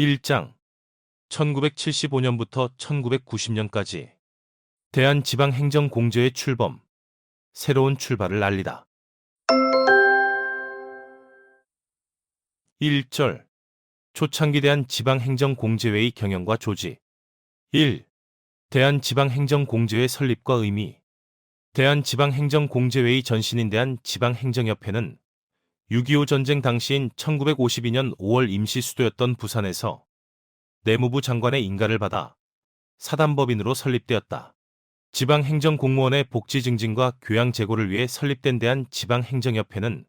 1장 1975년부터 1990년까지 대한지방행정공제의 출범, 새로운 출발을 알리다. 1절 초창기 대한지방행정공제회의 경영과 조직. 1. 대한지방행정공제회 설립과 의미. 대한지방행정공제회의 전신인 대한지방행정협회는 6.25 전쟁 당시인 1952년 5월 임시 수도였던 부산에서 내무부 장관의 인가를 받아 사단법인으로 설립되었다. 지방행정공무원의 복지 증진과 교양 제고를 위해 설립된 대한지방행정협회는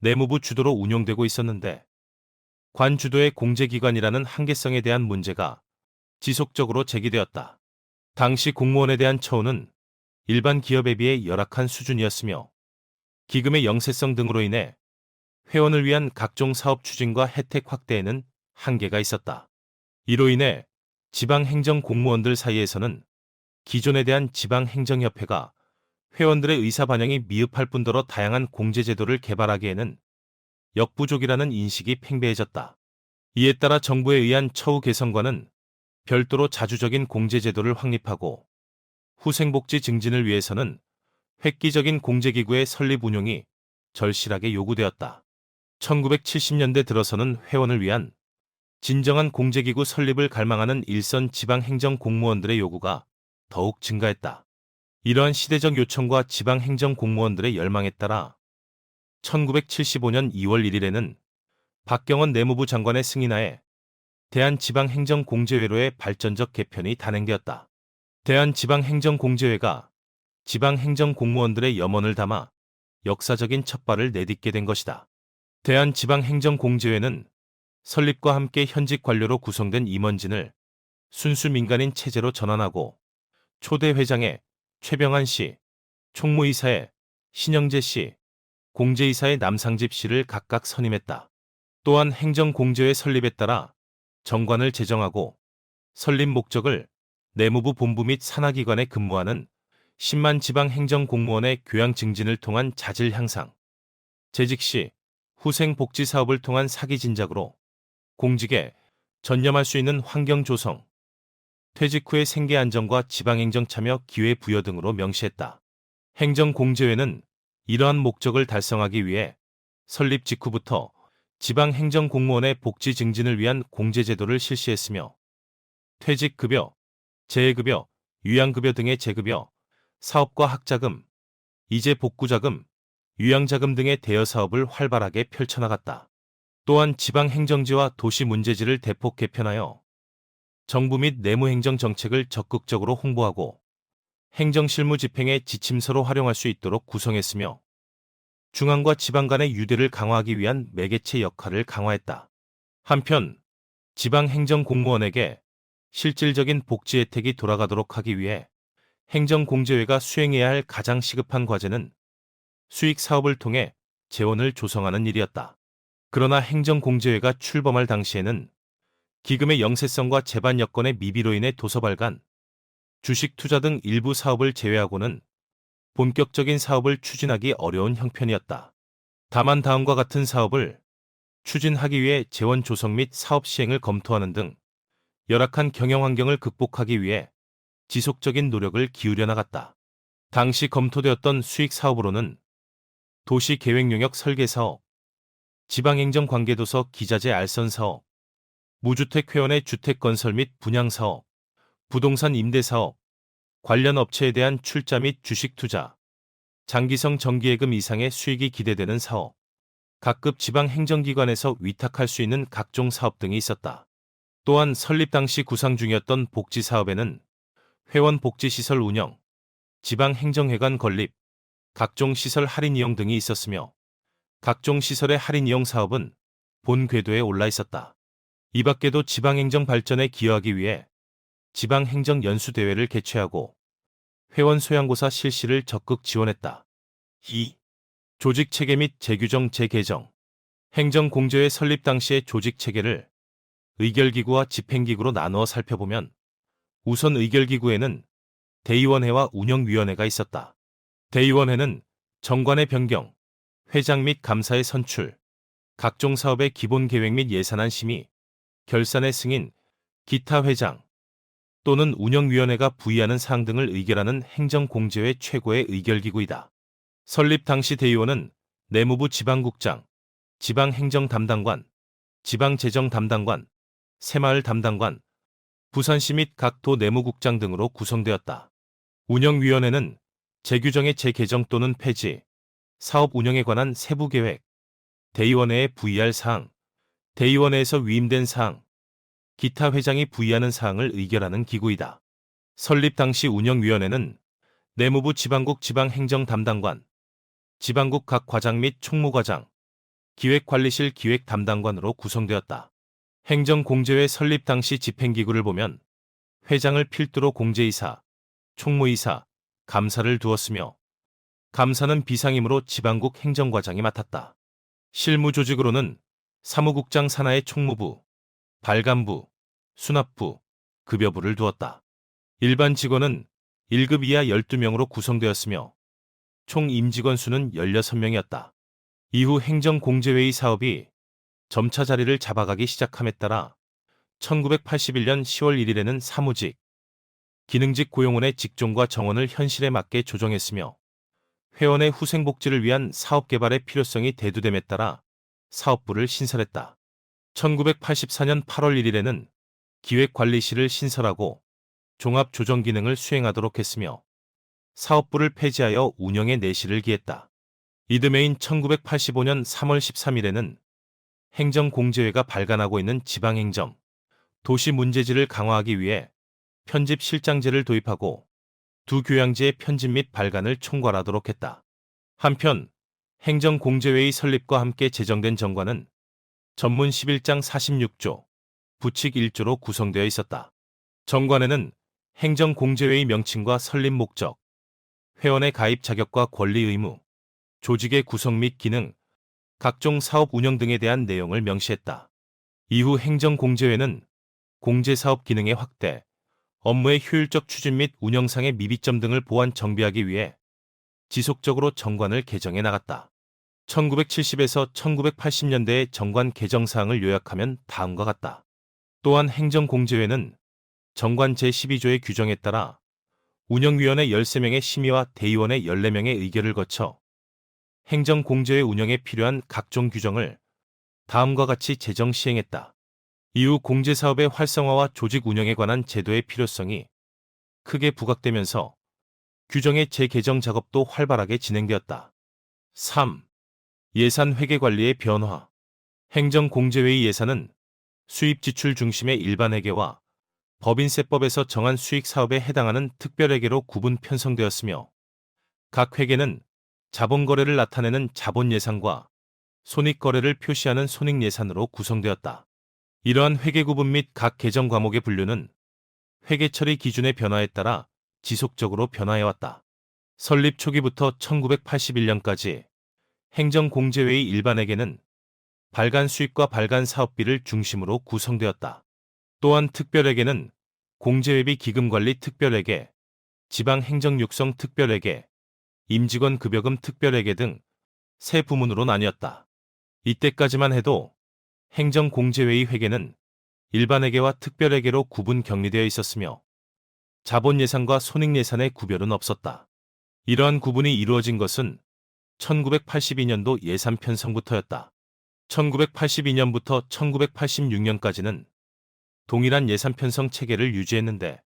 내무부 주도로 운용되고 있었는데 관 주도의 공제기관이라는 한계성에 대한 문제가 지속적으로 제기되었다. 당시 공무원에 대한 처우는 일반 기업에 비해 열악한 수준이었으며 기금의 영세성 등으로 인해 회원을 위한 각종 사업 추진과 혜택 확대에는 한계가 있었다. 이로 인해 지방행정 공무원들 사이에서는 기존에 대한 지방행정협회가 회원들의 의사 반영이 미흡할 뿐더러 다양한 공제제도를 개발하기에는 역부족이라는 인식이 팽배해졌다. 이에 따라 정부에 의한 처우 개선과는 별도로 자주적인 공제제도를 확립하고 후생복지 증진을 위해서는 획기적인 공제기구의 설립 운용이 절실하게 요구되었다. 1970년대 들어서는 회원을 위한 진정한 공제기구 설립을 갈망하는 일선 지방행정 공무원들의 요구가 더욱 증가했다. 이러한 시대적 요청과 지방행정 공무원들의 열망에 따라 1975년 2월 1일에는 박경원 내무부 장관의 승인하에 대한지방행정공제회로의 발전적 개편이 단행되었다. 대한지방행정공제회가 지방행정공무원들의 염원을 담아 역사적인 첫발을 내딛게 된 것이다. 대한지방행정공제회는 설립과 함께 현직 관료로 구성된 임원진을 순수 민간인 체제로 전환하고 초대 회장에 최병한 씨, 총무이사에 신영재 씨, 공제이사의 남상집 씨를 각각 선임했다. 또한 행정공제회 설립에 따라 정관을 제정하고 설립 목적을 내무부 본부 및 산하기관에 근무하는 10만 지방행정공무원의 교양 증진을 통한 자질 향상, 재직 시 후생 복지 사업을 통한 사기 진작으로 공직에 전념할 수 있는 환경 조성, 퇴직 후의 생계 안정과 지방행정 참여 기회 부여 등으로 명시했다. 행정공제회는 이러한 목적을 달성하기 위해 설립 직후부터 지방행정공무원의 복지 증진을 위한 공제제도를 실시했으며 퇴직급여, 재해급여, 유양급여 등의 재급여, 사업과 학자금, 이재복구자금, 유양자금 등의 대여사업을 활발하게 펼쳐나갔다. 또한 지방행정지와 도시문제지를 대폭 개편하여 정부 및 내무행정 정책을 적극적으로 홍보하고 행정실무 집행의 지침서로 활용할 수 있도록 구성했으며 중앙과 지방 간의 유대를 강화하기 위한 매개체 역할을 강화했다. 한편 지방행정공무원에게 실질적인 복지 혜택이 돌아가도록 하기 위해 행정공제회가 수행해야 할 가장 시급한 과제는 수익 사업을 통해 재원을 조성하는 일이었다. 그러나 행정공제회가 출범할 당시에는 기금의 영세성과 제반 여건의 미비로 인해 도서발간, 주식 투자 등 일부 사업을 제외하고는 본격적인 사업을 추진하기 어려운 형편이었다. 다만 다음과 같은 사업을 추진하기 위해 재원 조성 및 사업 시행을 검토하는 등 열악한 경영 환경을 극복하기 위해 지속적인 노력을 기울여 나갔다. 당시 검토되었던 수익 사업으로는 도시계획용역 설계 사업, 지방행정 관계도서 기자재 알선 사업, 무주택 회원의 주택 건설 및 분양 사업, 부동산 임대 사업, 관련 업체에 대한 출자 및 주식 투자, 장기성 정기예금 이상의 수익이 기대되는 사업, 각급 지방행정기관에서 위탁할 수 있는 각종 사업 등이 있었다. 또한 설립 당시 구상 중이었던 복지사업에는 회원 복지시설 운영, 지방행정회관 건립, 각종 시설 할인 이용 등이 있었으며 각종 시설의 할인 이용 사업은 본 궤도에 올라 있었다. 이 밖에도 지방행정 발전에 기여하기 위해 지방행정연수대회를 개최하고 회원 소양고사 실시를 적극 지원했다. 2. 조직체계 및 재규정 재개정. 행정공제회 설립 당시의 조직체계를 의결기구와 집행기구로 나누어 살펴보면 우선 의결기구에는 대의원회와 운영위원회가 있었다. 대의원회는 정관의 변경, 회장 및 감사의 선출, 각종 사업의 기본 계획 및 예산안 심의, 결산의 승인, 기타 회장 또는 운영위원회가 부의하는 사항 등을 의결하는 행정공제회 최고의 의결기구이다. 설립 당시 대의원은 내무부 지방국장, 지방행정담당관, 지방재정담당관, 새마을 담당관, 부산시 및 각 도 내무국장 등으로 구성되었다. 운영위원회는 재규정의 재개정 또는 폐지, 사업 운영에 관한 세부 계획, 대의원회에 부의할 사항, 대의원회에서 위임된 사항, 기타 회장이 부의하는 사항을 의결하는 기구이다. 설립 당시 운영위원회는 내무부 지방국 지방행정담당관, 지방국 각 과장 및 총무과장, 기획관리실 기획담당관으로 구성되었다. 행정공제회 설립 당시 집행기구를 보면 회장을 필두로 공제이사, 총무이사, 감사를 두었으며 감사는 비상임으로 지방국 행정과장이 맡았다. 실무조직으로는 사무국장 산하의 총무부, 발감부, 수납부, 급여부를 두었다. 일반 직원은 1급 이하 12명으로 구성되었으며 총 임직원 수는 16명이었다. 이후 행정공제회의 사업이 점차 자리를 잡아가기 시작함에 따라 1981년 10월 1일에는 사무직, 기능직 고용원의 직종과 정원을 현실에 맞게 조정했으며 회원의 후생복지를 위한 사업개발의 필요성이 대두됨에 따라 사업부를 신설했다. 1984년 8월 1일에는 기획관리실을 신설하고 종합조정기능을 수행하도록 했으며 사업부를 폐지하여 운영에 내실을 기했다. 이듬해인 1985년 3월 13일에는 행정공제회가 발간하고 있는 지방행정, 도시문제지를 강화하기 위해 편집실장제를 도입하고 두 교양지의 편집 및 발간을 총괄하도록 했다. 한편 행정공제회의 설립과 함께 제정된 정관은 전문 11장 46조, 부칙 1조로 구성되어 있었다. 정관에는 행정공제회의 명칭과 설립 목적, 회원의 가입 자격과 권리 의무, 조직의 구성 및 기능, 각종 사업 운영 등에 대한 내용을 명시했다. 이후 행정공제회는 공제사업 기능의 확대, 업무의 효율적 추진 및 운영상의 미비점 등을 보완 정비하기 위해 지속적으로 정관을 개정해 나갔다. 1970에서 1980년대의 정관 개정 사항을 요약하면 다음과 같다. 또한 행정공제회는 정관 제12조의 규정에 따라 운영위원회 13명의 심의와 대의원회 14명의 의결을 거쳐 행정공제회 운영에 필요한 각종 규정을 다음과 같이 제정 시행했다. 이후 공제사업의 활성화와 조직 운영에 관한 제도의 필요성이 크게 부각되면서 규정의 재개정 작업도 활발하게 진행되었다. 3. 예산 회계 관리의 변화. 행정공제회의 예산은 수입 지출 중심의 일반 회계와 법인세법에서 정한 수익 사업에 해당하는 특별회계로 구분 편성되었으며 각 회계는 자본거래를 나타내는 자본예산과 손익거래를 표시하는 손익예산으로 구성되었다. 이러한 회계 구분 및 각 개정 과목의 분류는 회계 처리 기준의 변화에 따라 지속적으로 변화해왔다. 설립 초기부터 1981년까지 행정공제회의 일반회계는 발간 수익과 발간 사업비를 중심으로 구성되었다. 또한 특별회계는 공제회비 기금관리 특별회계, 지방행정육성 특별회계, 임직원 급여금 특별회계 등 세 부문으로 나뉘었다. 이때까지만 해도 행정공제회의 회계는 일반회계와 특별회계로 구분 격리되어 있었으며 자본예산과 손익예산의 구별은 없었다. 이러한 구분이 이루어진 것은 1982년도 예산 편성부터였다. 1982년부터 1986년까지는 동일한 예산 편성 체계를 유지했는데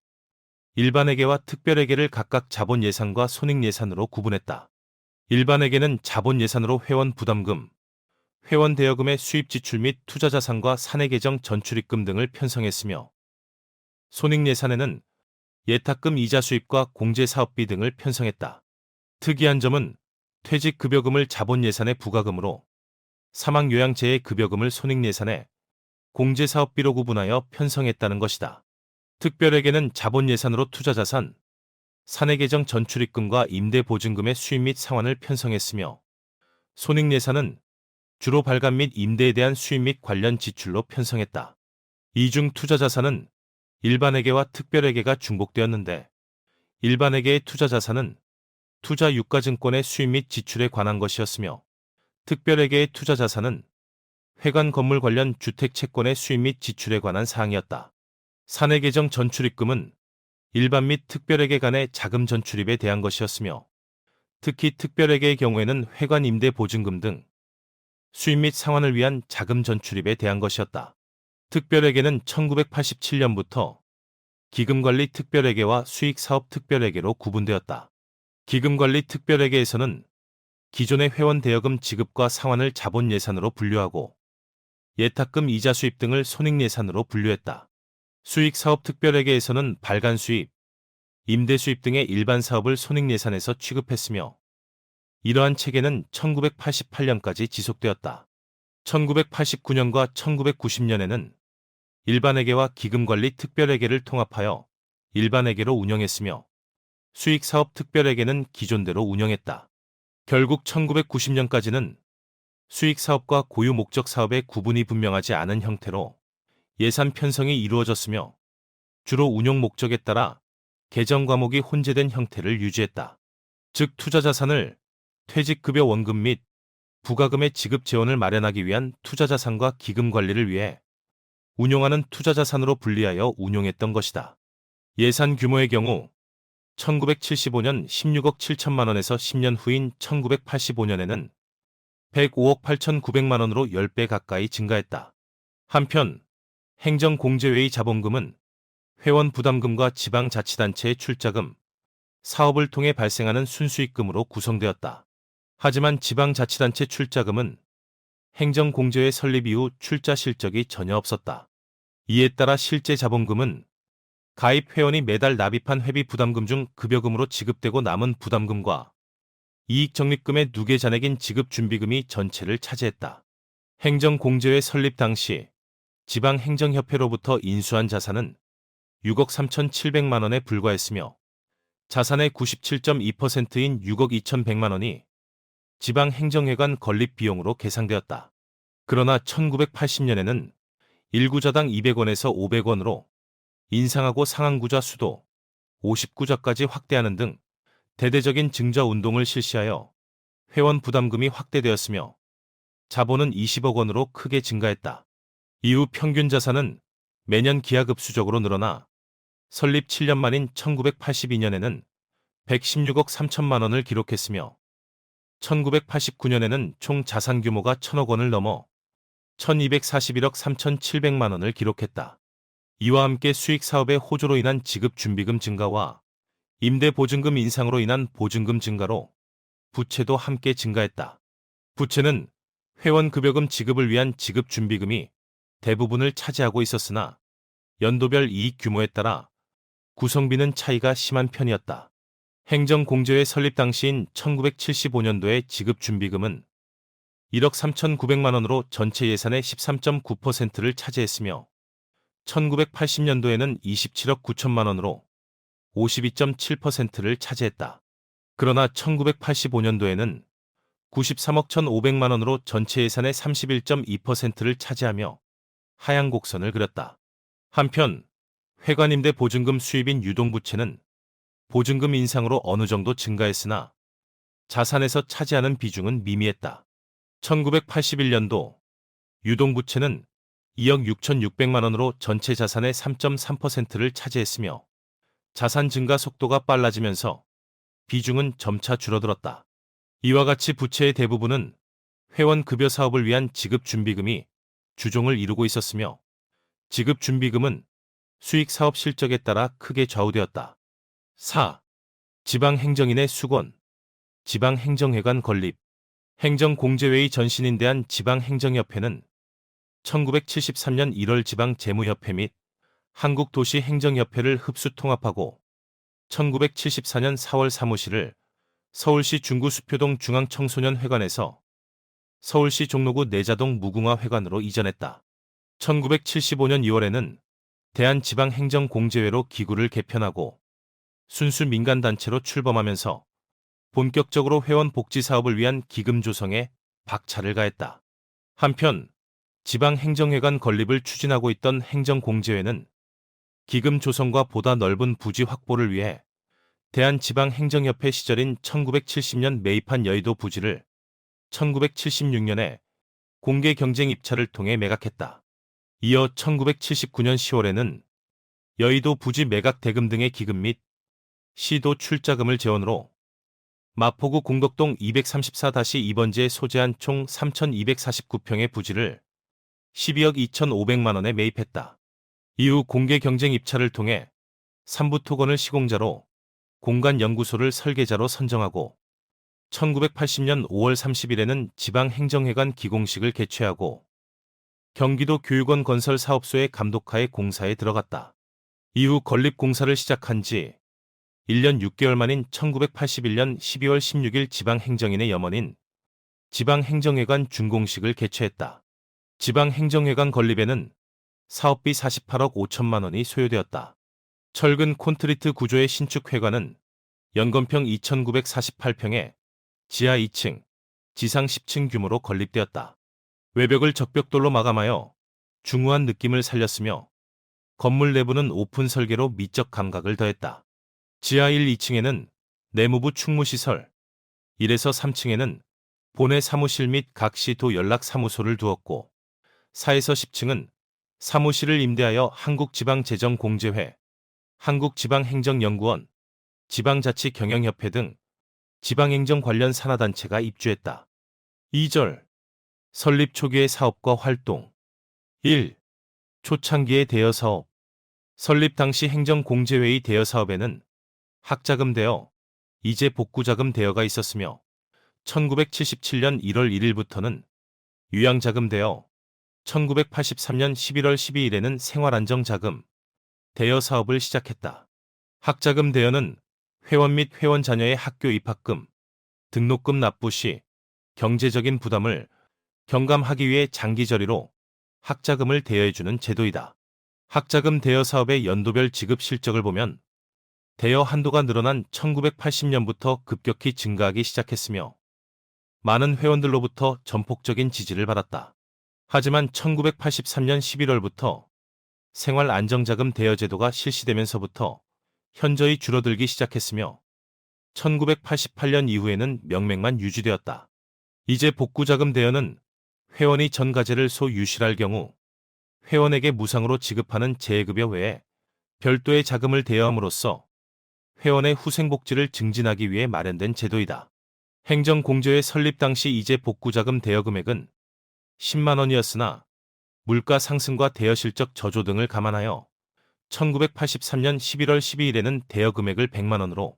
일반회계와 특별회계를 각각 자본예산과 손익예산으로 구분했다. 일반회계는 자본예산으로 회원 부담금, 회원 대여금의 수입 지출 및 투자자산과 사내계정 전출입금 등을 편성했으며 손익예산에는 예탁금 이자 수입과 공제사업비 등을 편성했다. 특이한 점은 퇴직급여금을 자본예산의 부가금으로 사망요양재해 급여금을 손익예산에 공제사업비로 구분하여 편성했다는 것이다. 특별회계는 자본예산으로 투자자산, 사내계정 전출입금과 임대보증금의 수입 및 상환을 편성했으며 손익예산은 주로 발간 및 임대에 대한 수입 및 관련 지출로 편성했다. 이중 투자자산은 일반회계와 특별회계가 중복되었는데 일반회계의 투자자산은 투자 유가증권의 수입 및 지출에 관한 것이었으며 특별회계의 투자자산은 회관 건물 관련 주택 채권의 수입 및 지출에 관한 사항이었다. 사내 계정 전출입금은 일반 및 특별회계 간의 자금 전출입에 대한 것이었으며 특히 특별회계의 경우에는 회관 임대 보증금 등 수입 및 상환을 위한 자금 전출입에 대한 것이었다. 특별회계는 1987년부터 기금관리 특별회계와 수익사업 특별회계로 구분되었다. 기금관리 특별회계에서는 기존의 회원 대여금 지급과 상환을 자본 예산으로 분류하고 예탁금 이자 수입 등을 손익 예산으로 분류했다. 수익사업 특별회계에서는 발간 수입, 임대 수입 등의 일반 사업을 손익 예산에서 취급했으며 이러한 체계는 1988년까지 지속되었다. 1989년과 1990년에는 일반회계와 기금관리 특별회계를 통합하여 일반회계로 운영했으며 수익사업 특별회계는 기존대로 운영했다. 결국 1990년까지는 수익사업과 고유 목적 사업의 구분이 분명하지 않은 형태로 예산 편성이 이루어졌으며 주로 운용 목적에 따라 계정 과목이 혼재된 형태를 유지했다. 즉 투자자산을 퇴직급여 원금 및 부가금의 지급 재원을 마련하기 위한 투자자산과 기금 관리를 위해 운용하는 투자자산으로 분리하여 운용했던 것이다. 예산 규모의 경우 1975년 16억 7천만 원에서 10년 후인 1985년에는 105억 8,900만 원으로 10배 가까이 증가했다. 한편 행정공제회의 자본금은 회원 부담금과 지방자치단체의 출자금, 사업을 통해 발생하는 순수익금으로 구성되었다. 하지만 지방자치단체 출자금은 행정공제회 설립 이후 출자 실적이 전혀 없었다. 이에 따라 실제 자본금은 가입 회원이 매달 납입한 회비 부담금 중 급여금으로 지급되고 남은 부담금과 이익적립금의 누계 잔액인 지급준비금이 전체를 차지했다. 행정공제회 설립 당시 지방행정협회로부터 인수한 자산은 6억 3,700만 원에 불과했으며 자산의 97.2%인 6억 2,100만 원이 지방행정회관 건립 비용으로 계상되었다. 그러나 1980년에는 1구자당 200원에서 500원으로 인상하고 상한구자 수도 50구자까지 확대하는 등 대대적인 증자 운동을 실시하여 회원 부담금이 확대되었으며 자본은 20억 원으로 크게 증가했다. 이후 평균 자산은 매년 기하급수적으로 늘어나 설립 7년 만인 1982년에는 116억 3천만 원을 기록했으며 1989년에는 총 자산 규모가 1,000억 원을 넘어 1,241억 3,700만 원을 기록했다. 이와 함께 수익사업의 호조로 인한 지급준비금 증가와 임대보증금 인상으로 인한 보증금 증가로 부채도 함께 증가했다. 부채는 회원급여금 지급을 위한 지급준비금이 대부분을 차지하고 있었으나 연도별 이익 규모에 따라 구성비는 차이가 심한 편이었다. 행정공제회 설립 당시인 1975년도의 지급준비금은 1억 3,900만 원으로 전체 예산의 13.9%를 차지했으며 1980년도에는 27억 9천만 원으로 52.7%를 차지했다. 그러나 1985년도에는 93억 1,500만 원으로 전체 예산의 31.2%를 차지하며 하향 곡선을 그렸다. 한편 회관임대 보증금 수입인 유동부채는 보증금 인상으로 어느 정도 증가했으나 자산에서 차지하는 비중은 미미했다. 1981년도 유동부채는 2억 6,600만 원으로 전체 자산의 3.3%를 차지했으며 자산 증가 속도가 빨라지면서 비중은 점차 줄어들었다. 이와 같이 부채의 대부분은 회원 급여 사업을 위한 지급준비금이 주종을 이루고 있었으며 지급준비금은 수익사업 실적에 따라 크게 좌우되었다. 4. 지방행정인의 수권, 지방행정회관 건립, 행정공제회의 전신인대한 지방행정협회는 1973년 1월 지방재무협회 및 한국도시행정협회를 흡수 통합하고 1974년 4월 사무실을 서울시 중구수표동 중앙청소년회관에서 서울시 종로구 내자동 무궁화회관으로 이전했다. 1975년 2월에는 대한지방행정공제회로 기구를 개편하고 순수 민간단체로 출범하면서 본격적으로 회원 복지 사업을 위한 기금 조성에 박차를 가했다. 한편 지방행정회관 건립을 추진하고 있던 행정공제회는 기금 조성과 보다 넓은 부지 확보를 위해 대한지방행정협회 시절인 1970년 매입한 여의도 부지를 1976년에 공개 경쟁 입찰을 통해 매각했다. 이어 1979년 10월에는 여의도 부지 매각 대금 등의 기금 및 시도 출자금을 재원으로 마포구 공덕동 234-2번지에 소재한 총 3,249평의 부지를 12억 2,500만 원에 매입했다. 이후 공개 경쟁 입찰을 통해 삼부토건을 시공자로 공간연구소를 설계자로 선정하고 1980년 5월 30일에는 지방행정회관 기공식을 개최하고 경기도 교육원 건설사업소의 감독하에 공사에 들어갔다. 이후 건립공사를 시작한 지 1년 6개월 만인 1981년 12월 16일 지방행정인의 염원인 지방행정회관 준공식을 개최했다. 지방행정회관 건립에는 사업비 48억 5천만 원이 소요되었다. 철근 콘크리트 구조의 신축회관은 연건평 2,948평에 지하 2층, 지상 10층 규모로 건립되었다. 외벽을 적벽돌로 마감하여 중후한 느낌을 살렸으며 건물 내부는 오픈 설계로 미적 감각을 더했다. 지하 1, 2층에는 내무부 충무시설, 1에서 3층에는 본회 사무실 및 각 시도 연락사무소를 두었고 4에서 10층은 사무실을 임대하여 한국지방재정공제회, 한국지방행정연구원, 지방자치경영협회 등 지방행정 관련 산하단체가 입주했다. 2절 설립 초기의 사업과 활동 1. 초창기의 대여사업 설립 당시 행정공제회의 대여사업에는 학자금 대여, 이재 복구자금 대여가 있었으며 1977년 1월 1일부터는 유양자금 대여, 1983년 11월 12일에는 생활안정자금 대여 사업을 시작했다. 학자금 대여는 회원 및 회원 자녀의 학교 입학금, 등록금 납부 시 경제적인 부담을 경감하기 위해 장기저리로 학자금을 대여해주는 제도이다. 학자금 대여 사업의 연도별 지급 실적을 보면 대여 한도가 늘어난 1980년부터 급격히 증가하기 시작했으며 많은 회원들로부터 전폭적인 지지를 받았다. 하지만 1983년 11월부터 생활안정자금 대여 제도가 실시되면서부터 현저히 줄어들기 시작했으며 1988년 이후에는 명맥만 유지되었다. 이제 복구자금 대여는 회원이 전가제를 소유실할 경우 회원에게 무상으로 지급하는 재해급여 외에 별도의 자금을 대여함으로써 회원의 후생복지를 증진하기 위해 마련된 제도이다. 행정공제회 설립 당시 이재 복구자금 대여 금액은 10만 원이었으나 물가 상승과 대여 실적 저조 등을 감안하여 1983년 11월 12일에는 대여 금액을 100만 원으로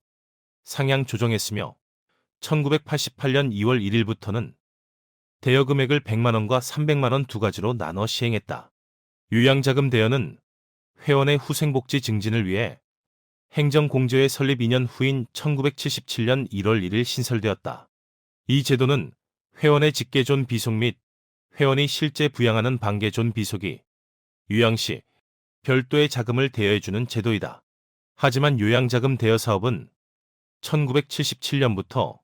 상향 조정했으며 1988년 2월 1일부터는 대여 금액을 100만 원과 300만 원 두 가지로 나눠 시행했다. 유양자금 대여는 회원의 후생복지 증진을 위해 행정공제회 설립 2년 후인 1977년 1월 1일 신설되었다. 이 제도는 회원의 직계존 비속 및 회원이 실제 부양하는 반계존 비속이 유양 시 별도의 자금을 대여해주는 제도이다. 하지만 요양자금 대여 사업은 1977년부터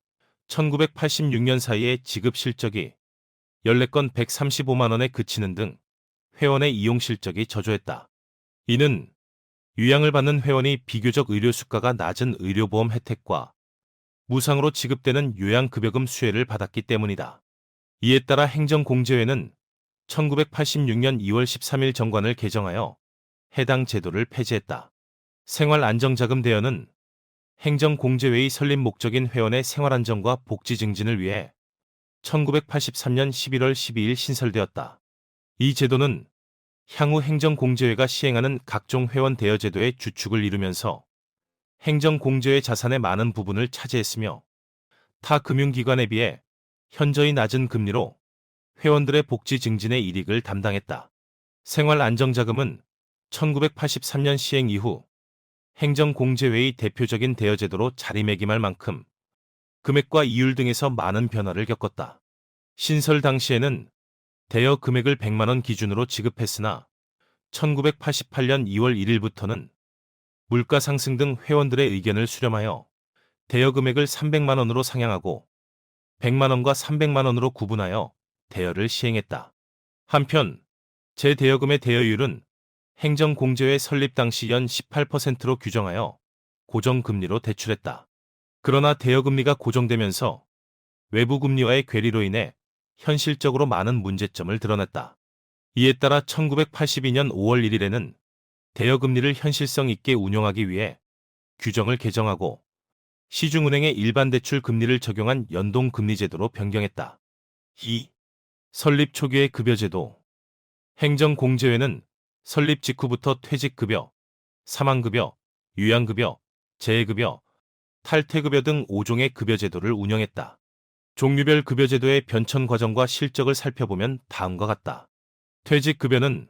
1986년 사이에 지급 실적이 14건 135만 원에 그치는 등 회원의 이용 실적이 저조했다. 이는 유양을 받는 회원이 비교적 의료 수가가 낮은 의료보험 혜택과 무상으로 지급되는 요양급여금 수혜를 받았기 때문이다. 이에 따라 행정공제회는 1986년 2월 13일 정관을 개정하여 해당 제도를 폐지했다. 생활안정자금 대여는 행정공제회의 설립 목적인 회원의 생활안정과 복지 증진을 위해 1983년 11월 12일 신설되었다. 이 제도는 향후 행정공제회가 시행하는 각종 회원 대여 제도의 주축을 이루면서 행정공제회 자산의 많은 부분을 차지했으며 타 금융기관에 비해 현저히 낮은 금리로 회원들의 복지 증진의 이익을 담당했다. 생활안정자금은 1983년 시행 이후 행정공제회의 대표적인 대여제도로 자리매김할 만큼 금액과 이율 등에서 많은 변화를 겪었다. 신설 당시에는 대여 금액을 100만 원 기준으로 지급했으나 1988년 2월 1일부터는 물가 상승 등 회원들의 의견을 수렴하여 대여 금액을 300만 원으로 상향하고 100만 원과 300만 원으로 구분하여 대여를 시행했다. 한편 재대여금의 대여율은 행정공제회 설립 당시 연 18%로 규정하여 고정금리로 대출했다. 그러나 대여금리가 고정되면서 외부금리와의 괴리로 인해 현실적으로 많은 문제점을 드러냈다. 이에 따라 1982년 5월 1일에는 대여금리를 현실성 있게 운용하기 위해 규정을 개정하고 시중은행의 일반 대출 금리를 적용한 연동금리제도로 변경했다. 2. 설립 초기의 급여제도. 행정공제회는 설립 직후부터 퇴직급여, 사망급여, 요양급여, 재해급여, 탈퇴급여 등 5종의 급여제도를 운영했다. 종류별 급여제도의 변천 과정과 실적을 살펴보면 다음과 같다. 퇴직급여는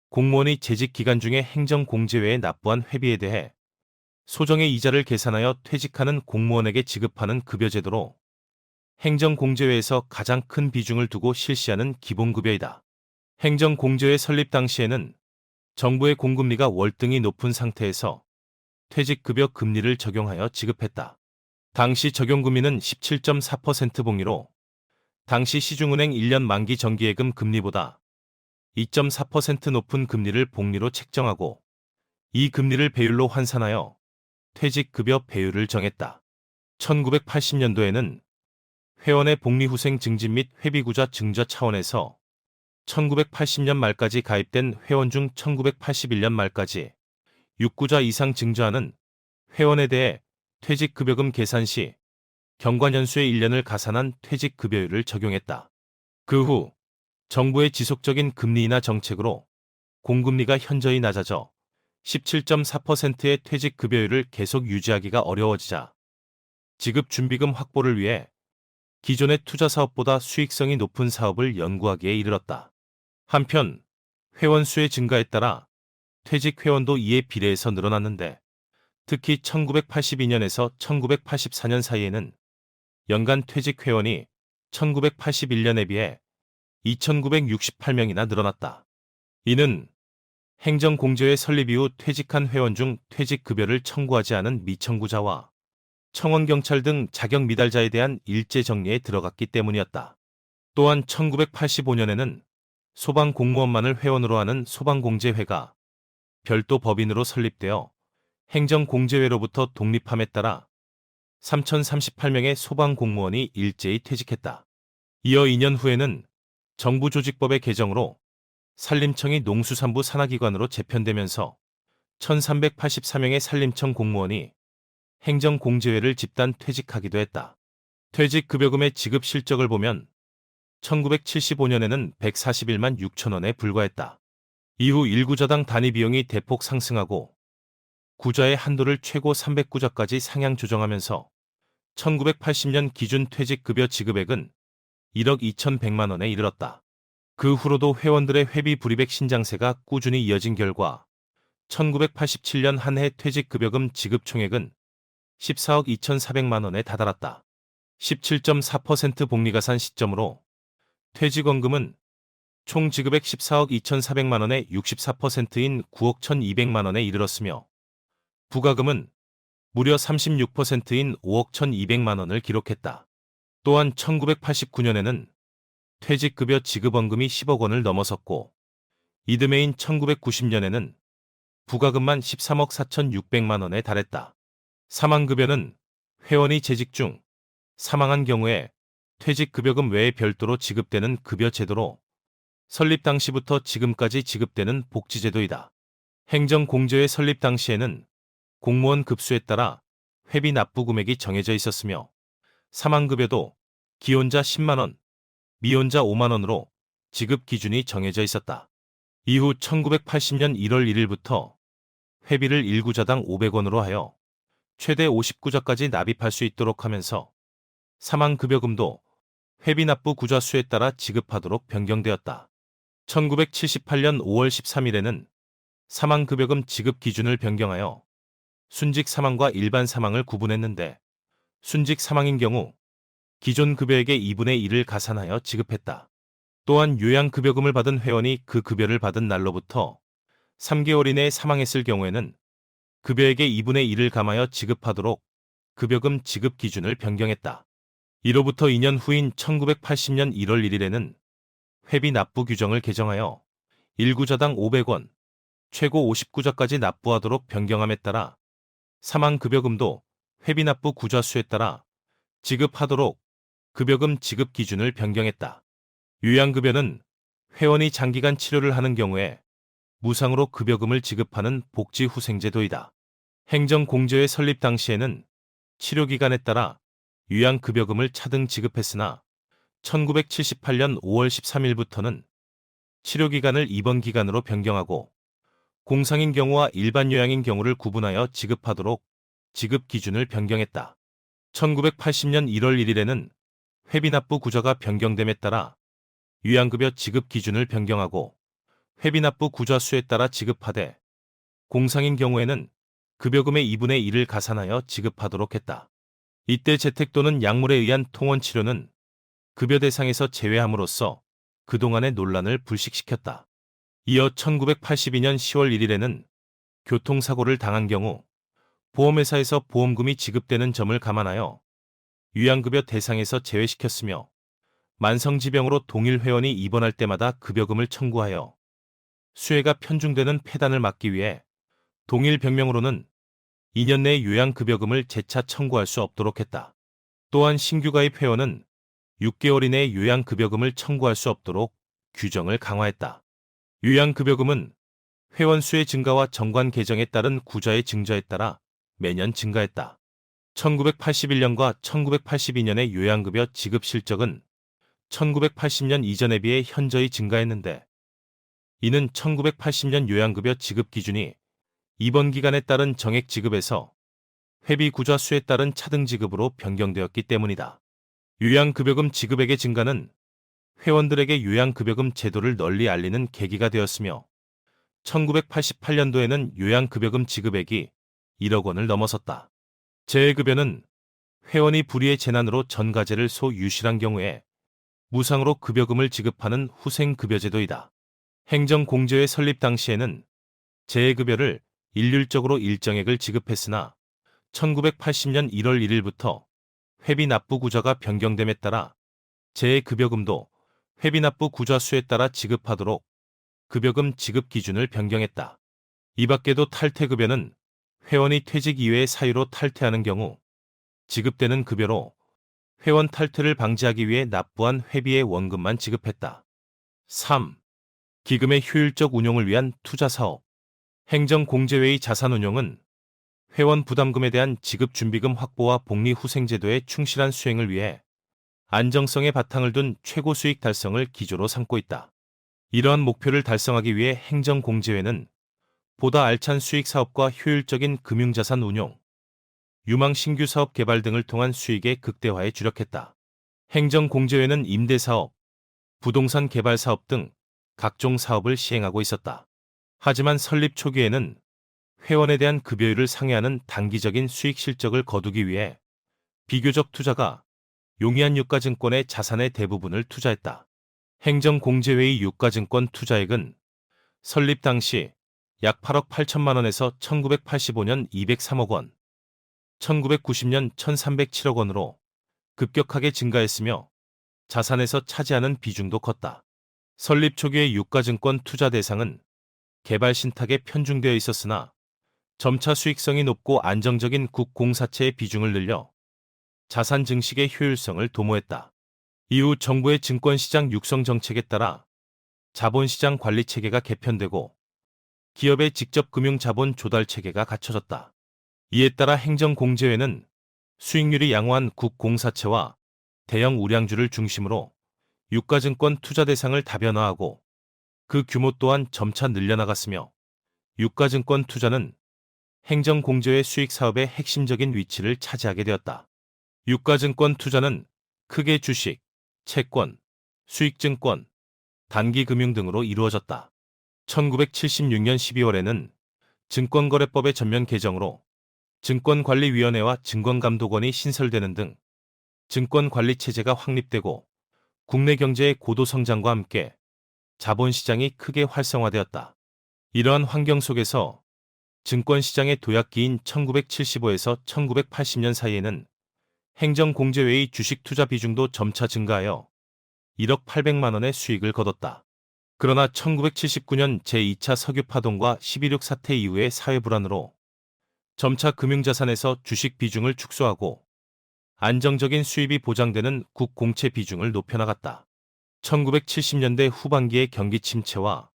공무원이 재직 기간 중에 행정공제회에 납부한 회비에 대해 소정의 이자를 계산하여 퇴직하는 공무원에게 지급하는 급여제도로 행정공제회에서 가장 큰 비중을 두고 실시하는 기본급여이다. 행정공제회 설립 당시에는 정부의 공금리가 월등히 높은 상태에서 퇴직급여 금리를 적용하여 지급했다. 당시 적용금리는 17.4% 복리로 당시 시중은행 1년 만기 정기예금 금리보다 2.4% 높은 금리를 복리로 책정하고 이 금리를 배율로 환산하여 퇴직급여 배율을 정했다. 1980년도에는 회원의 복리후생 증진 및 회비구좌 증자 차원에서 1980년 말까지 가입된 회원 중 1981년 말까지 6구좌 이상 증자하는 회원에 대해 퇴직급여금 계산 시 경과년수의 1년을 가산한 퇴직급여율을 적용했다. 그 후 정부의 지속적인 금리 인하 정책으로 공금리가 현저히 낮아져 17.4%의 퇴직급여율을 계속 유지하기가 어려워지자 지급준비금 확보를 위해 기존의 투자사업보다 수익성이 높은 사업을 연구하기에 이르렀다. 한편 회원 수의 증가에 따라 퇴직 회원도 이에 비례해서 늘어났는데 특히 1982년에서 1984년 사이에는 연간 퇴직 회원이 1981년에 비해 2,968명이나 늘어났다. 이는 행정공제회 설립 이후 퇴직한 회원 중 퇴직급여를 청구하지 않은 미청구자와 청원경찰 등 자격 미달자에 대한 일제 정리에 들어갔기 때문이었다. 또한 1985년에는 소방공무원만을 회원으로 하는 소방공제회가 별도 법인으로 설립되어 행정공제회로부터 독립함에 따라 3,038명의 소방공무원이 일제히 퇴직했다. 이어 2년 후에는 정부조직법의 개정으로 산림청이 농수산부 산하기관으로 재편되면서 1,384명의 산림청 공무원이 행정공제회를 집단 퇴직하기도 했다. 퇴직급여금의 지급 실적을 보면 1975년에는 141만 6천 원에 불과했다. 이후 1구좌당 단위 비용이 대폭 상승하고 구좌의 한도를 최고 300구좌까지 상향 조정하면서 1980년 기준 퇴직급여 지급액은 1억 2,100만 원에 이르렀다. 그 후로도 회원들의 회비 불이백 신장세가 꾸준히 이어진 결과 1987년 한 해 퇴직급여금 지급 총액은 14억 2,400만 원에 다다랐다. 17.4% 복리가산 시점으로 퇴직원금은 총 지급액 14억 2,400만 원의 64%인 9억 1,200만 원에 이르렀으며 부가금은 무려 36%인 5억 1,200만 원을 기록했다. 또한 1989년에는 퇴직급여 지급원금이 10억 원을 넘어섰고 이듬해인 1990년에는 부가금만 13억 4,600만 원에 달했다. 사망급여는 회원이 재직 중 사망한 경우에 퇴직급여금 외에 별도로 지급되는 급여제도로 설립 당시부터 지금까지 지급되는 복지제도이다. 행정공제회 설립 당시에는 공무원 급수에 따라 회비 납부 금액이 정해져 있었으며 사망급여도 기혼자 10만 원, 미혼자 5만 원으로 지급 기준이 정해져 있었다. 이후 1980년 1월 1일부터 회비를 1구좌당 500원으로 하여 최대 50구좌까지 납입할 수 있도록 하면서 사망급여금도 회비 납부 구좌 수에 따라 지급하도록 변경되었다. 1978년 5월 13일에는 사망급여금 지급 기준을 변경하여 순직 사망과 일반 사망을 구분했는데 순직 사망인 경우 기존 급여액의 2분의 1을 가산하여 지급했다. 또한 요양급여금을 받은 회원이 그 급여를 받은 날로부터 3개월 이내에 사망했을 경우에는 급여액의 2분의 1을 감하여 지급하도록 급여금 지급 기준을 변경했다. 이로부터 2년 후인 1980년 1월 1일에는 회비 납부 규정을 개정하여 1구좌당 500원, 최고 50구좌까지 납부하도록 변경함에 따라 사망급여금도 회비 납부 구좌 수에 따라 지급하도록 급여금 지급 기준을 변경했다. 요양급여는 회원이 장기간 치료를 하는 경우에 무상으로 급여금을 지급하는 복지후생제도이다. 행정공제의 설립 당시에는 치료기간에 따라 요양급여금을 차등 지급했으나 1978년 5월 13일부터는 치료기간을 입원기간으로 변경하고 공상인 경우와 일반 요양인 경우를 구분하여 지급하도록 지급 기준을 변경했다. 1980년 1월 1일에는 회비납부 구조가 변경됨에 따라 요양급여 지급 기준을 변경하고 회비납부 구조 수에 따라 지급하되 공상인 경우에는 급여금의 2분의 1을 가산하여 지급하도록 했다. 이때 재택 또는 약물에 의한 통원 치료는 급여 대상에서 제외함으로써 그동안의 논란을 불식시켰다. 이어 1982년 10월 1일에는 교통사고를 당한 경우 보험회사에서 보험금이 지급되는 점을 감안하여 요양급여 대상에서 제외시켰으며 만성지병으로 동일 회원이 입원할 때마다 급여금을 청구하여 수혜가 편중되는 폐단을 막기 위해 동일 병명으로는 2년 내 요양급여금을 재차 청구할 수 없도록 했다. 또한 신규 가입 회원은 6개월 이내에 요양급여금을 청구할 수 없도록 규정을 강화했다. 요양급여금은 회원 수의 증가와 정관 개정에 따른 구자의 증자에 따라 매년 증가했다. 1981년과 1982년의 요양급여 지급 실적은 1980년 이전에 비해 현저히 증가했는데 이는 1980년 요양급여 지급 기준이 입원 기간에 따른 정액 지급에서 회비 구좌 수에 따른 차등 지급으로 변경되었기 때문이다. 요양급여금 지급액의 증가는 회원들에게 요양급여금 제도를 널리 알리는 계기가 되었으며 1988년도에는 요양급여금 지급액이 1억 원을 넘어섰다. 재해급여는 회원이 불의의 재난으로 전가제를 소유실한 경우에 무상으로 급여금을 지급하는 후생급여제도이다. 행정공제의 설립 당시에는 재해급여를 일률적으로 일정액을 지급했으나 1980년 1월 1일부터 회비납부 구조가 변경됨에 따라 재해급여금도 회비납부 구조 수에 따라 지급하도록 급여금 지급 기준을 변경했다. 이 밖에도 탈퇴급여는 회원이 퇴직 이외의 사유로 탈퇴하는 경우 지급되는 급여로 회원 탈퇴를 방지하기 위해 납부한 회비의 원금만 지급했다. 3. 기금의 효율적 운용을 위한 투자사업. 행정공제회의 자산운용은 회원 부담금에 대한 지급준비금 확보와 복리후생제도의 충실한 수행을 위해 안정성의 바탕을 둔 최고 수익 달성을 기조로 삼고 있다. 이러한 목표를 달성하기 위해 행정공제회는 보다 알찬 수익 사업과 효율적인 금융자산 운용, 유망 신규 사업 개발 등을 통한 수익의 극대화에 주력했다. 행정공제회는 임대사업, 부동산 개발 사업 등 각종 사업을 시행하고 있었다. 하지만 설립 초기에는 회원에 대한 급여율을 상회하는 단기적인 수익 실적을 거두기 위해 비교적 투자가 용이한 유가증권의 자산의 대부분을 투자했다. 행정공제회의 유가증권 투자액은 설립 당시 약 8억 8천만 원에서 1985년 203억 원, 1990년 1307억 원으로 급격하게 증가했으며 자산에서 차지하는 비중도 컸다. 설립 초기의 유가증권 투자 대상은 개발 신탁에 편중되어 있었으나 점차 수익성이 높고 안정적인 국공사채의 비중을 늘려 자산 증식의 효율성을 도모했다. 이후 정부의 증권시장 육성 정책에 따라 자본시장 관리 체계가 개편되고 기업의 직접 금융 자본 조달 체계가 갖춰졌다. 이에 따라 행정공제회는 수익률이 양호한 국공사채와 대형 우량주를 중심으로 유가증권 투자 대상을 다변화하고 그 규모 또한 점차 늘려나갔으며 유가증권 투자는 행정공제회 수익 사업의 핵심적인 위치를 차지하게 되었다. 유가증권 투자는 크게 주식, 채권, 수익증권, 단기금융 등으로 이루어졌다. 1976년 12월에는 증권거래법의 전면 개정으로 증권관리위원회와 증권감독원이 신설되는 등 증권관리체제가 확립되고 국내 경제의 고도 성장과 함께 자본시장이 크게 활성화되었다. 이러한 환경 속에서 증권시장의 도약기인 1975에서 1980년 사이에는 행정공제회의 주식투자 비중도 점차 증가하여 1억 800만 원의 수익을 거뒀다. 그러나 1979년 제2차 석유파동과 11.6 사태 이후의 사회불안으로 점차 금융자산에서 주식 비중을 축소하고 안정적인 수입이 보장되는 국공채 비중을 높여나갔다. 1970년대 후반기의 경기 침체와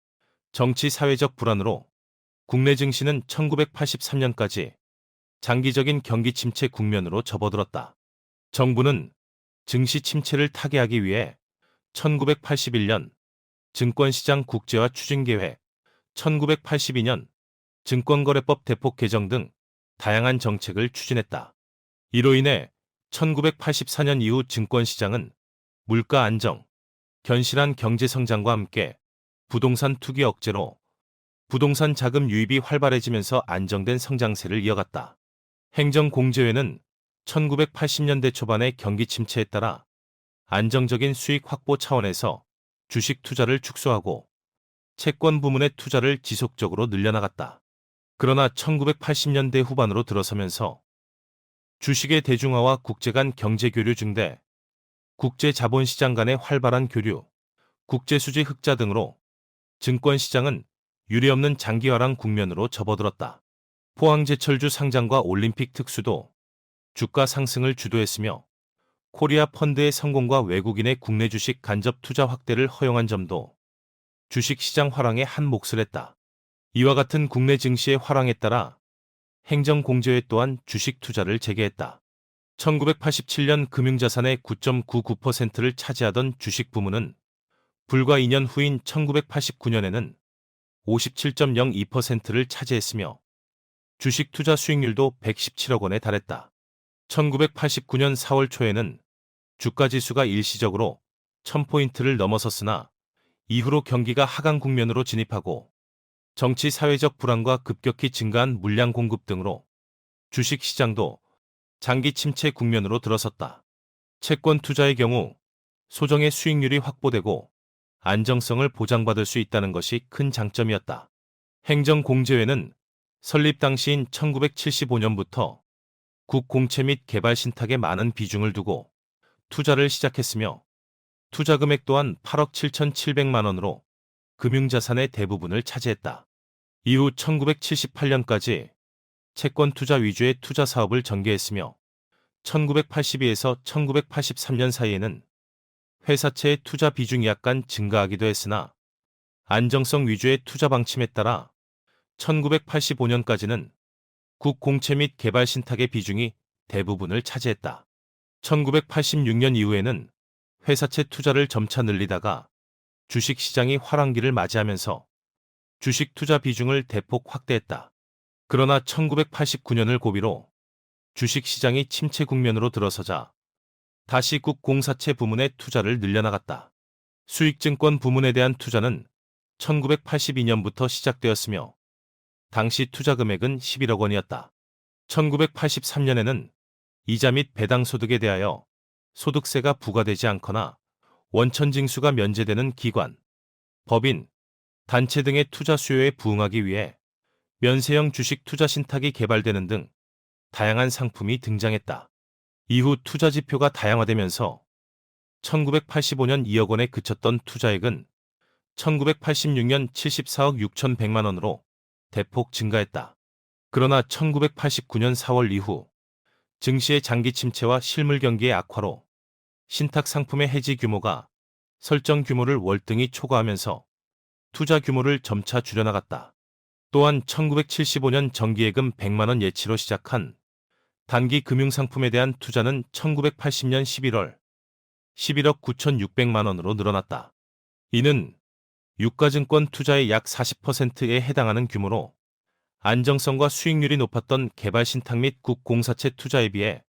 정치 사회적 불안으로 국내 증시는 1983년까지 장기적인 경기 침체 국면으로 접어들었다. 정부는 증시 침체를 타개하기 위해 1981년 증권시장 국제화 추진계획, 1982년 증권거래법 대폭 개정 등 다양한 정책을 추진했다. 이로 인해 1984년 이후 증권시장은 물가 안정, 견실한 경제 성장과 함께 부동산 투기 억제로 부동산 자금 유입이 활발해지면서 안정된 성장세를 이어갔다. 행정공제회는 1980년대 초반의 경기 침체에 따라 안정적인 수익 확보 차원에서 주식 투자를 축소하고 채권 부문의 투자를 지속적으로 늘려나갔다. 그러나 1980년대 후반으로 들어서면서 주식의 대중화와 국제 간 경제 교류 증대, 국제 자본시장 간의 활발한 교류, 국제수지 흑자 등으로 증권시장은 유례없는 장기화랑 국면으로 접어들었다. 포항제철주 상장과 올림픽 특수도 주가 상승을 주도했으며 코리아 펀드의 성공과 외국인의 국내 주식 간접 투자 확대를 허용한 점도 주식시장 화랑에 한 몫을 했다. 이와 같은 국내 증시의 화랑에 따라 행정공제회 또한 주식 투자를 재개했다. 1987년 금융자산의 9.99%를 차지하던 주식 부문은 불과 2년 후인 1989년에는 57.02%를 차지했으며 주식 투자 수익률도 117억 원에 달했다. 1989년 4월 초에는 주가지수가 일시적으로 1000포인트를 넘어섰으나 이후로 경기가 하강 국면으로 진입하고 정치 사회적 불안과 급격히 증가한 물량 공급 등으로 주식 시장도 장기 침체 국면으로 들어섰다. 채권 투자의 경우 소정의 수익률이 확보되고 안정성을 보장받을 수 있다는 것이 큰 장점이었다. 행정공제회는 설립 당시인 1975년부터 국공채 및 개발 신탁에 많은 비중을 두고 투자를 시작했으며 투자 금액 또한 8억 7,700만 원으로 금융자산의 대부분을 차지했다. 이후 1978년까지 채권 투자 위주의 투자 사업을 전개했으며 1982에서 1983년 사이에는 회사채의 투자 비중이 약간 증가하기도 했으나 안정성 위주의 투자 방침에 따라 1985년까지는 국공채 및 개발 신탁의 비중이 대부분을 차지했다. 1986년 이후에는 회사채 투자를 점차 늘리다가 주식시장이 화랑기를 맞이하면서 주식 투자 비중을 대폭 확대했다. 그러나 1989년을 고비로 주식시장이 침체 국면으로 들어서자 다시 국공사채 부문의 투자를 늘려나갔다. 수익증권 부문에 대한 투자는 1982년부터 시작되었으며 당시 투자 금액은 11억 원이었다. 1983년에는 이자 및 배당 소득에 대하여 소득세가 부과되지 않거나 원천징수가 면제되는 기관, 법인, 단체 등의 투자 수요에 부응하기 위해 면세형 주식 투자 신탁이 개발되는 등 다양한 상품이 등장했다. 이후 투자 지표가 다양화되면서 1985년 2억 원에 그쳤던 투자액은 1986년 74억 6,100만 원으로 대폭 증가했다. 그러나 1989년 4월 이후 증시의 장기 침체와 실물 경기의 악화로 신탁 상품의 해지 규모가 설정 규모를 월등히 초과하면서 투자 규모를 점차 줄여나갔다. 또한 1975년 정기예금 100만 원 예치로 시작한 단기 금융상품에 대한 투자는 1980년 11월 11억 9,600만 원으로 늘어났다. 이는 유가증권 투자의 약 40%에 해당하는 규모로 안정성과 수익률이 높았던 개발신탁 및 국공사채 투자에 비해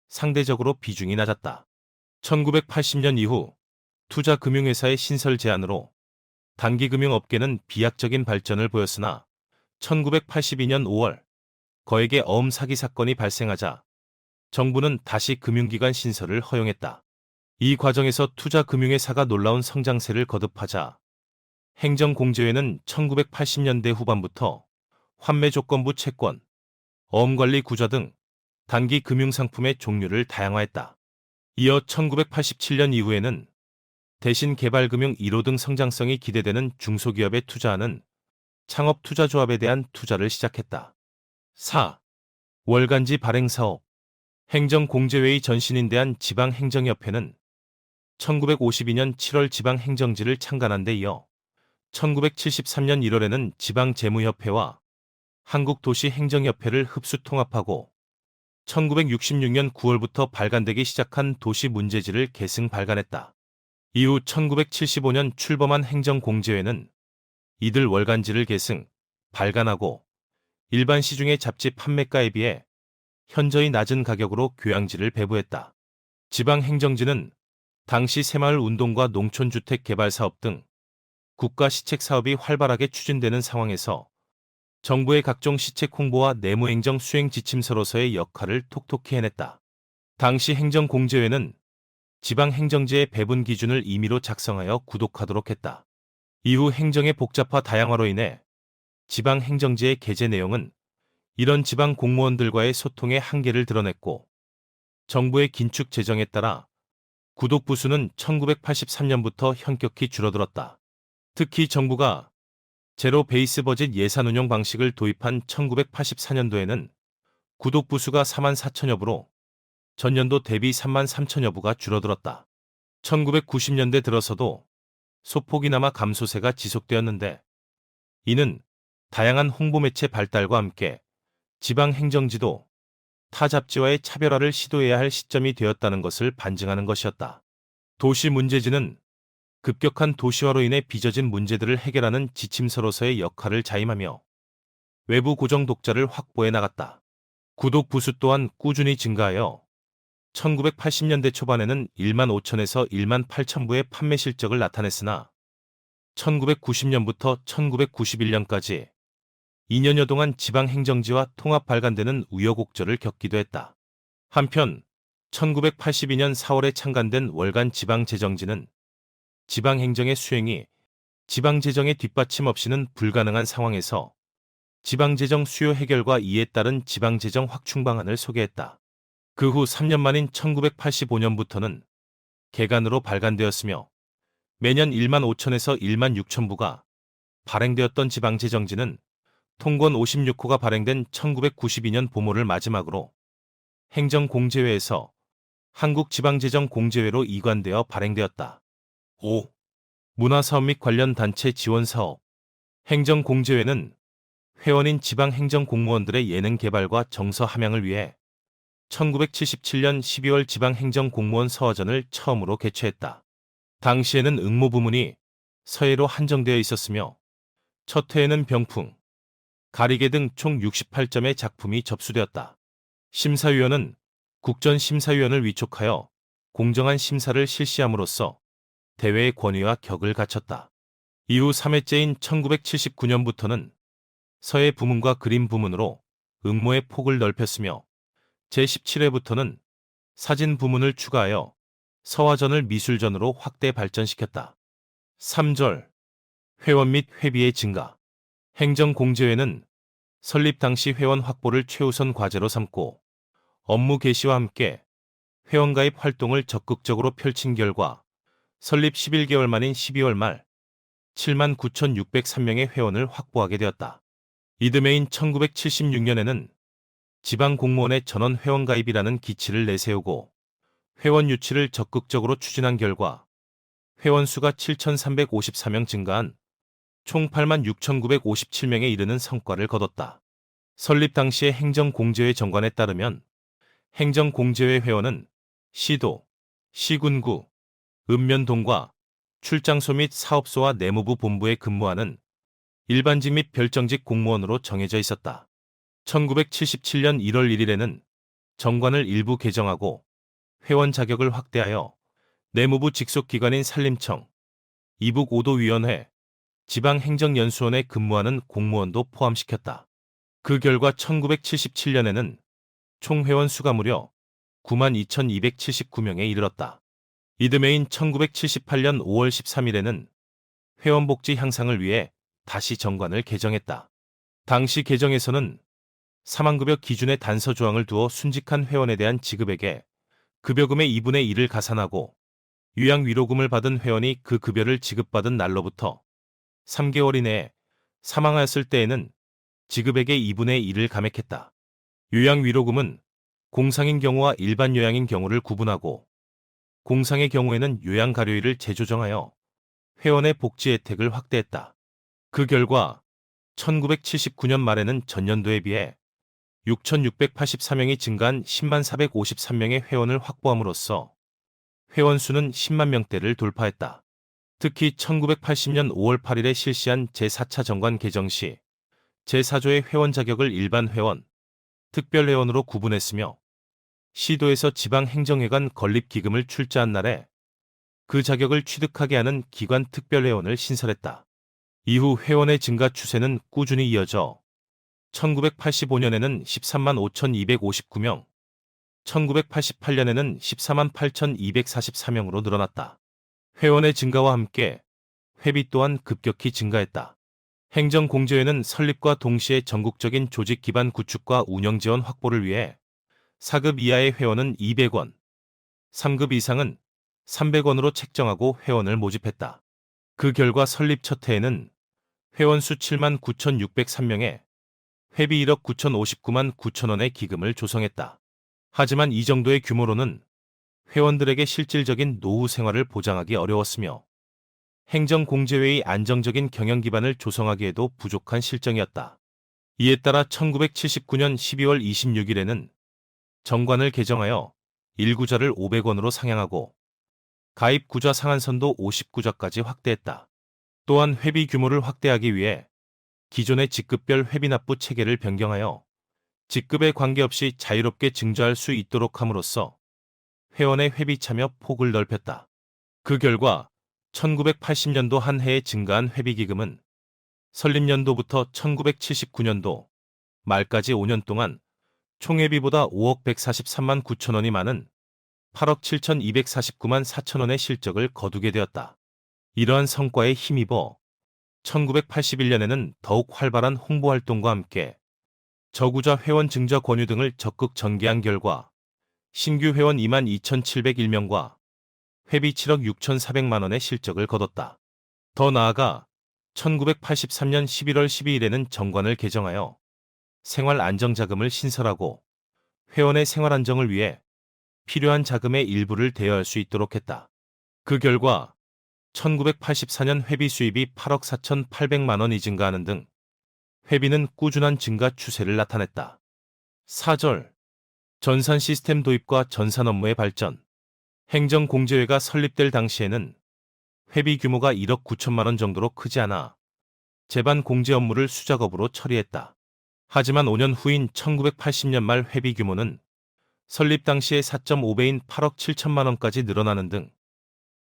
상대적으로 비중이 낮았다. 1980년 이후 투자금융회사의 신설 제한으로 단기금융업계는 비약적인 발전을 보였으나 1982년 5월 거액의 어음 사기 사건이 발생하자 정부는 다시 금융기관 신설을 허용했다. 이 과정에서 투자금융회사가 놀라운 성장세를 거듭하자 행정공제회는 1980년대 후반부터 환매조건부 채권, 어음관리 구좌 등 단기 금융상품의 종류를 다양화했다. 이어 1987년 이후에는 대신 개발금융 1호 등 성장성이 기대되는 중소기업에 투자하는 창업투자조합에 대한 투자를 시작했다. 4. 월간지 발행사업 행정공제회의 전신인 대한지방행정협회는 1952년 7월 지방행정지를 창간한 데 이어 1973년 1월에는 지방재무협회와 한국도시행정협회를 흡수 통합하고 1966년 9월부터 발간되기 시작한 도시문제지를 계승 발간했다. 이후 1975년 출범한 행정공제회는 이들 월간지를 계승, 발간하고 일반 시중의 잡지 판매가에 비해 현저히 낮은 가격으로 교양지를 배부했다. 지방행정지는 당시 새마을 운동과 농촌주택 개발 사업 등 국가 시책 사업이 활발하게 추진되는 상황에서 정부의 각종 시책 홍보와 내무행정 수행 지침서로서의 역할을 톡톡히 해냈다. 당시 행정공제회는 지방행정지의 배분 기준을 임의로 작성하여 구독하도록 했다. 이후 행정의 복잡화 다양화로 인해 지방행정지의 게재 내용은 이런 지방 공무원들과의 소통의 한계를 드러냈고 정부의 긴축 재정에 따라 구독 부수는 1983년부터 현격히 줄어들었다. 특히 정부가 제로 베이스 버짓 예산 운용 방식을 도입한 1984년도에는 구독 부수가 4만 4천여 부로 전년도 대비 3만 3천여 부가 줄어들었다. 1990년대 들어서도 소폭이나마 감소세가 지속되었는데 이는 다양한 홍보 매체 발달과 함께 지방행정지도 타 잡지와의 차별화를 시도해야 할 시점이 되었다는 것을 반증하는 것이었다. 도시문제지는 급격한 도시화로 인해 빚어진 문제들을 해결하는 지침서로서의 역할을 자임하며 외부 고정 독자를 확보해 나갔다. 구독 부수 또한 꾸준히 증가하여 1980년대 초반에는 1만 5천에서 1만 8천 부의 판매 실적을 나타냈으나 1990년부터 1991년까지 2년여 동안 지방행정지와 통합 발간되는 우여곡절을 겪기도 했다. 한편 1982년 4월에 창간된 월간 지방재정지는 지방행정의 수행이 지방재정의 뒷받침 없이는 불가능한 상황에서 지방재정 수요 해결과 이에 따른 지방재정 확충 방안을 소개했다. 그 후 3년 만인 1985년부터는 개간으로 발간되었으며 매년 1만 5천에서 1만 6천 부가 발행되었던 지방재정지는 통권 56호가 발행된 1992년 봄호를 마지막으로 행정공제회에서 한국지방재정공제회로 이관되어 발행되었다. 5. 문화사업 및 관련 단체 지원사업 행정공제회는 회원인 지방행정공무원들의 예능 개발과 정서 함양을 위해 1977년 12월 지방행정공무원 서화전을 처음으로 개최했다. 당시에는 응모부문이 서예로 한정되어 있었으며 첫 회에는 병풍, 가리개 등 총 68점의 작품이 접수되었다. 심사위원은 국전심사위원을 위촉하여 공정한 심사를 실시함으로써 대회의 권위와 격을 갖췄다. 이후 3회째인 1979년부터는 서예 부문과 그림 부문으로 응모의 폭을 넓혔으며 제17회부터는 사진 부문을 추가하여 서화전을 미술전으로 확대 발전시켰다. 3절 회원 및 회비의 증가 행정공제회는 설립 당시 회원 확보를 최우선 과제로 삼고 업무 개시와 함께 회원가입 활동을 적극적으로 펼친 결과 설립 11개월 만인 12월 말 7만 9,603명의 회원을 확보하게 되었다. 이듬해인 1976년에는 지방공무원의 전원 회원가입이라는 기치를 내세우고 회원 유치를 적극적으로 추진한 결과 회원 수가 7,354명 증가한 총 8만 6,957명에 이르는 성과를 거뒀다. 설립 당시의 행정공제회 정관에 따르면 행정공제회 회원은 시도, 시군구, 읍면동과 출장소 및 사업소와 내무부 본부에 근무하는 일반직 및 별정직 공무원으로 정해져 있었다. 1977년 1월 1일에는 정관을 일부 개정하고 회원 자격을 확대하여 내무부 직속 기관인 산림청, 이북 5도위원회, 지방행정연수원에 근무하는 공무원도 포함시켰다. 그 결과 1977년에는 총 회원 수가 무려 9만 2,279명에 이르렀다. 이듬해인 1978년 5월 13일에는 회원복지 향상을 위해 다시 정관을 개정했다. 당시 개정에서는 사망급여 기준의 단서 조항을 두어 순직한 회원에 대한 지급액에 급여금의 2분의 1을 가산하고 유양위로금을 받은 회원이 그 급여를 지급받은 날로부터 3개월 이내에 사망하였을 때에는 지급액의 2분의 1을 감액했다. 요양위로금은 공상인 경우와 일반 요양인 경우를 구분하고 공상의 경우에는 요양가료일을 재조정하여 회원의 복지 혜택을 확대했다. 그 결과 1979년 말에는 전년도에 비해 6,684명이 증가한 10만 453명의 회원을 확보함으로써 회원 수는 10만 명대를 돌파했다. 특히 1980년 5월 8일에 실시한 제4차 정관 개정 시 제4조의 회원 자격을 일반 회원, 특별 회원으로 구분했으며 시도에서 지방행정회관 건립기금을 출자한 날에 그 자격을 취득하게 하는 기관 특별회원을 신설했다. 이후 회원의 증가 추세는 꾸준히 이어져 1985년에는 13만 5,259명, 1988년에는 14만 8,244명으로 늘어났다. 회원의 증가와 함께 회비 또한 급격히 증가했다. 행정공제회는 설립과 동시에 전국적인 조직 기반 구축과 운영 지원 확보를 위해 4급 이하의 회원은 200원, 3급 이상은 300원으로 책정하고 회원을 모집했다. 그 결과 설립 첫 해에는 회원 수 7만 9,603명에 회비 1억 9,059만 9천원의 기금을 조성했다. 하지만 이 정도의 규모로는 회원들에게 실질적인 노후 생활을 보장하기 어려웠으며 행정공제회의 안정적인 경영 기반을 조성하기에도 부족한 실정이었다. 이에 따라 1979년 12월 26일에는 정관을 개정하여 1구자를 500원으로 상향하고 가입 구자 상한선도 50구자까지 확대했다. 또한 회비 규모를 확대하기 위해 기존의 직급별 회비 납부 체계를 변경하여 직급에 관계없이 자유롭게 증자할 수 있도록 함으로써 회원의 회비 참여 폭을 넓혔다. 그 결과 1980년도 한 해에 증가한 회비기금은 설립년도부터 1979년도 말까지 5년 동안 총회비보다 5억 143만 9천원이 많은 8억 7,249만 4천원의 실적을 거두게 되었다. 이러한 성과에 힘입어 1981년에는 더욱 활발한 홍보활동과 함께 저구자 회원 증자 권유 등을 적극 전개한 결과 신규 회원 2만 2,701명과 회비 7억 6,400만 원의 실적을 거뒀다. 더 나아가 1983년 11월 12일에는 정관을 개정하여 생활안정자금을 신설하고 회원의 생활안정을 위해 필요한 자금의 일부를 대여할 수 있도록 했다. 그 결과 1984년 회비 수입이 8억 4,800만 원이 증가하는 등 회비는 꾸준한 증가 추세를 나타냈다. 4절 전산 시스템 도입과 전산 업무의 발전. 행정공제회가 설립될 당시에는 회비 규모가 1억 9천만 원 정도로 크지 않아 제반 공제 업무를 수작업으로 처리했다. 하지만 5년 후인 1980년 말 회비 규모는 설립 당시의 4.5배인 8억 7천만 원까지 늘어나는 등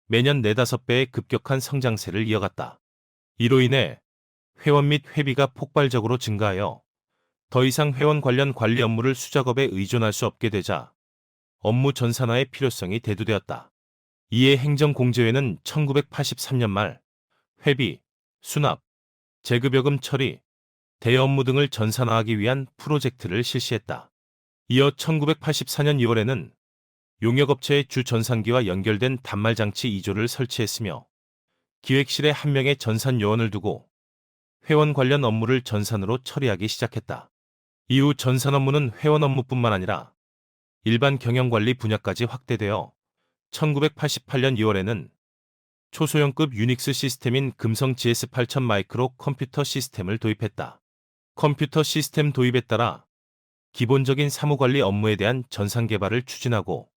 매년 4-5배의 급격한 성장세를 이어갔다. 이로 인해 회원 및 회비가 폭발적으로 증가하여 더 이상 회원 관련 관리 업무를 수작업에 의존할 수 없게 되자 업무 전산화의 필요성이 대두되었다. 이에 행정공제회는 1983년 말 회비, 수납, 재급여금 처리, 대여 업무 등을 전산화하기 위한 프로젝트를 실시했다. 이어 1984년 2월에는 용역업체의 주 전산기와 연결된 단말장치 2조를 설치했으며 기획실에 한 명의 전산 요원을 두고 회원 관련 업무를 전산으로 처리하기 시작했다. 이후 전산 업무는 회원 업무뿐만 아니라 일반 경영관리 분야까지 확대되어 1988년 2월에는 초소형급 유닉스 시스템인 금성 GS8000 마이크로 컴퓨터 시스템을 도입했다. 컴퓨터 시스템 도입에 따라 기본적인 사무관리 업무에 대한 전산 개발을 추진하고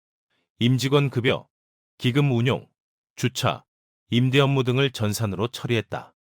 임직원 급여, 기금 운용, 주차, 임대 업무 등을 전산으로 처리했다.